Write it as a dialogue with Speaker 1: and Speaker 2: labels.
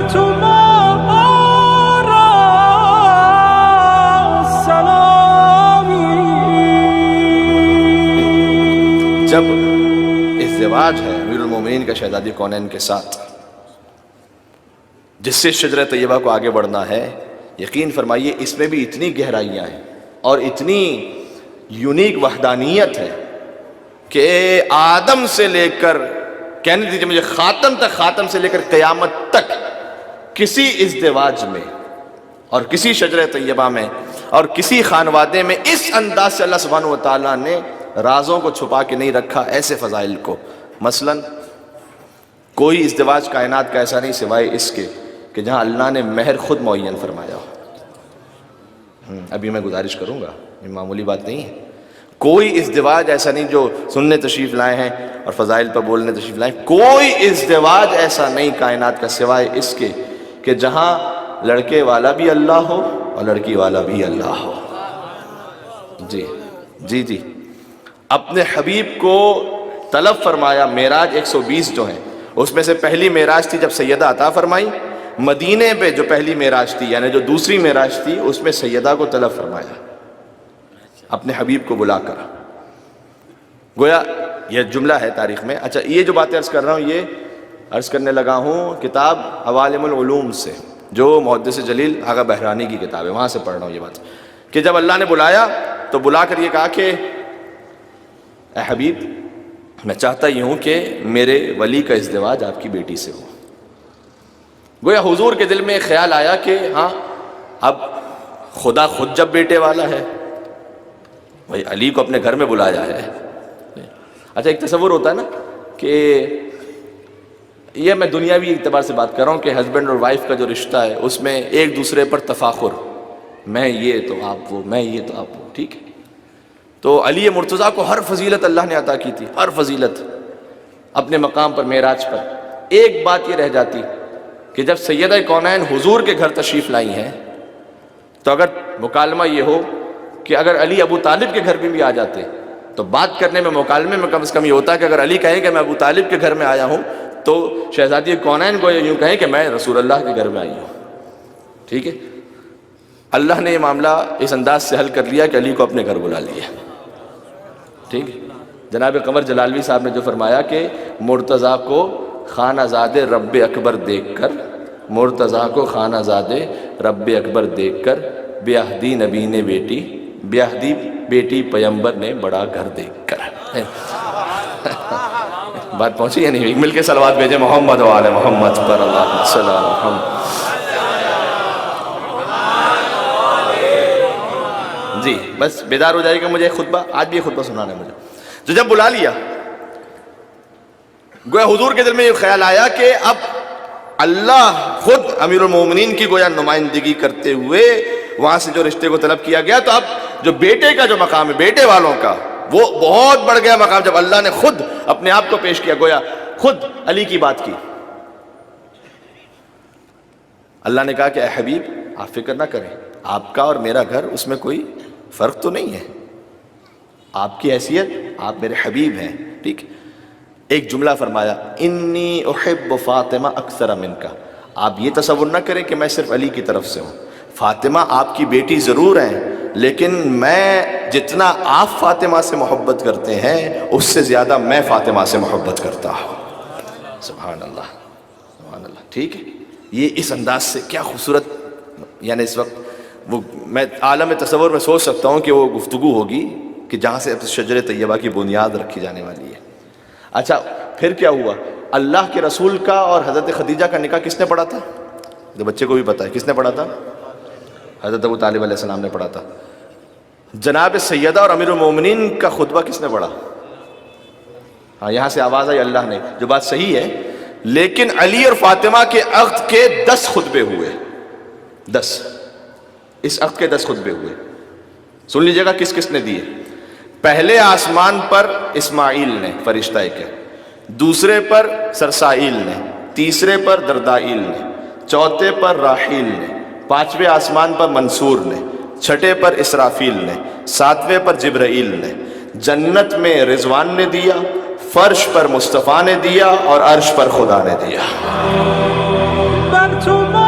Speaker 1: جب ازدواج ہے امیر المومنین کا شہزادی کونین کے ساتھ، جس سے شجرہ طیبہ کو آگے بڑھنا ہے، یقین فرمائیے اس میں بھی اتنی گہرائیاں ہیں اور اتنی یونیک وحدانیت ہے کہ آدم سے لے کر کہنے دیجیے مجھے خاتم تک، خاتم سے لے کر قیامت تک کسی ازدواج میں اور کسی شجرہ طیبہ میں اور کسی خانوادے میں اس انداز سے اللہ سبحانہ و تعالیٰ نے رازوں کو چھپا کے نہیں رکھا، ایسے فضائل کو۔ مثلا کوئی ازدواج کائنات کا ایسا نہیں سوائے اس کے کہ جہاں اللہ نے مہر خود معین فرمایا ہو۔ ابھی میں گزارش کروں گا، یہ معمولی بات نہیں ہے۔ کوئی ازدواج ایسا نہیں جو سننے تشریف لائے ہیں اور فضائل پر بولنے تشریف لائے ہیں، کوئی ازدواج ایسا نہیں کائنات کا سوائے اس کے کہ جہاں لڑکے والا بھی اللہ ہو اور لڑکی والا بھی اللہ ہو۔ جی جی جی، اپنے حبیب کو طلب فرمایا۔ معراج 120 جو ہیں اس میں سے پہلی معراج تھی جب سیدہ عطا فرمائی، مدینے پہ جو پہلی معراج تھی یعنی جو دوسری معراج تھی اس میں سیدہ کو طلب فرمایا اپنے حبیب کو بلا کر۔ گویا یہ جملہ ہے تاریخ میں۔ اچھا، یہ جو باتیں عرض کر رہا ہوں یہ عرض کرنے لگا ہوں کتاب عوالم العلوم سے، جو محدث جلیل آغا بہرانی کی کتاب ہے، وہاں سے پڑھ رہا ہوں یہ بات، کہ جب اللہ نے بلایا تو بلا کر یہ کہا کہ اے حبیب میں چاہتا ہی ہوں کہ میرے ولی کا ازدواج آپ کی بیٹی سے ہو۔ گویا حضور کے دل میں خیال آیا کہ ہاں اب خدا خود جب بیٹے والا ہے، بھائی علی کو اپنے گھر میں بلایا ہے۔ اچھا، ایک تصور ہوتا ہے نا کہ یہ میں دنیاوی اعتبار سے بات کر رہا ہوں کہ ہسبینڈ اور وائف کا جو رشتہ ہے اس میں ایک دوسرے پر تفاخر، میں یہ تو آپ وہ، میں یہ تو آپ وہ، ٹھیک ہے۔ تو علی مرتضیٰ کو ہر فضیلت اللہ نے عطا کی تھی، ہر فضیلت اپنے مقام پر معراج پر۔ ایک بات یہ رہ جاتی کہ جب سیدہ کونین حضور کے گھر تشریف لائی ہیں تو اگر مکالمہ یہ ہو کہ اگر علی ابو طالب کے گھر میں بھی آ جاتے تو بات کرنے میں مکالمے میں کم از کم یہ ہوتا کہ اگر علی کہیں کہ میں ابو طالب کے گھر میں آیا ہوں تو شہزادی کونین کو یوں کہیں کہ میں رسول اللہ کے گھر میں آئی ہوں، ٹھیک ہے۔ اللہ نے یہ معاملہ اس انداز سے حل کر لیا کہ علی کو اپنے گھر بلا لیا، ٹھیک ہے۔ جناب قمر جلالوی صاحب نے جو فرمایا کہ مرتضیٰ کو خانہ زاد رب اکبر دیکھ کر، مرتضیٰ کو خانہ زاد رب اکبر دیکھ کر بیاہدی نبی نے بیٹی، بیاہدی بیٹی پیمبر نے بڑا گھر دیکھ کر۔ بات پہنچی یا نہیں؟ مل کے صلوات بھیجیں محمد و آل محمد پر، اللہم صلی علی محمد۔ جی بس بیدار ہو جائے گا، مجھے خطبہ آج بھی خطبہ سنانا ہے مجھے۔ تو جب بلا لیا گویا حضور کے دل میں یہ خیال آیا کہ اب اللہ خود امیر المومنین کی گویا نمائندگی کرتے ہوئے وہاں سے جو رشتے کو طلب کیا گیا، تو اب جو بیٹے کا جو مقام ہے بیٹے والوں کا وہ بہت بڑھ گیا مقام، جب اللہ نے خود اپنے آپ کو پیش کیا، گویا خود علی کی بات کی۔ اللہ نے کہا کہ اے حبیب آپ فکر نہ کریں، آپ کا اور میرا گھر اس میں کوئی فرق تو نہیں ہے، آپ کی حیثیت آپ میرے حبیب ہیں، ٹھیک۔ ایک جملہ فرمایا انی احب فاطمہ اکثر منکا، آپ یہ تصور نہ کریں کہ میں صرف علی کی طرف سے ہوں، فاطمہ آپ کی بیٹی ضرور ہیں لیکن میں جتنا آپ فاطمہ سے محبت کرتے ہیں اس سے زیادہ میں فاطمہ سے محبت کرتا ہوں۔ سبحان اللہ سبحان اللہ، ٹھیک ہے۔ یہ اس انداز سے کیا خوبصورت، یعنی اس وقت وہ میں عالم تصور میں سوچ سکتا ہوں کہ وہ گفتگو ہوگی کہ جہاں سے شجر طیبہ کی بنیاد رکھی جانے والی ہے۔ اچھا پھر کیا ہوا؟ اللہ کے رسول کا اور حضرت خدیجہ کا نکاح کس نے پڑھا تھا؟ تو بچے کو بھی پتہ ہے کس نے پڑھا تھا؟ حضرت ابو طالب علیہ السلام نے پڑھا تھا۔ جناب سیدہ اور امیر المومنین کا خطبہ کس نے پڑھا؟ ہاں یہاں سے آواز آئی اللہ نے، جو بات صحیح ہے، لیکن علی اور فاطمہ کے عقد کے 10 خطبے ہوئے، 10، اس عقد کے 10 خطبے ہوئے۔ سن لیجیے گا کس کس نے دیے۔ پہلے آسمان پر اسماعیل نے، فرشتہ ایک ہے، دوسرے پر سرسائیل نے، تیسرے پر دردائیل نے، چوتھے پر راحیل نے، پانچویں آسمان پر منصور نے، چھٹے پر اسرافیل نے، ساتویں پر جبرائیل نے، جنت میں رضوان نے دیا، فرش پر مصطفیٰ نے دیا اور عرش پر خدا نے دیا۔
Speaker 2: and tomorrow.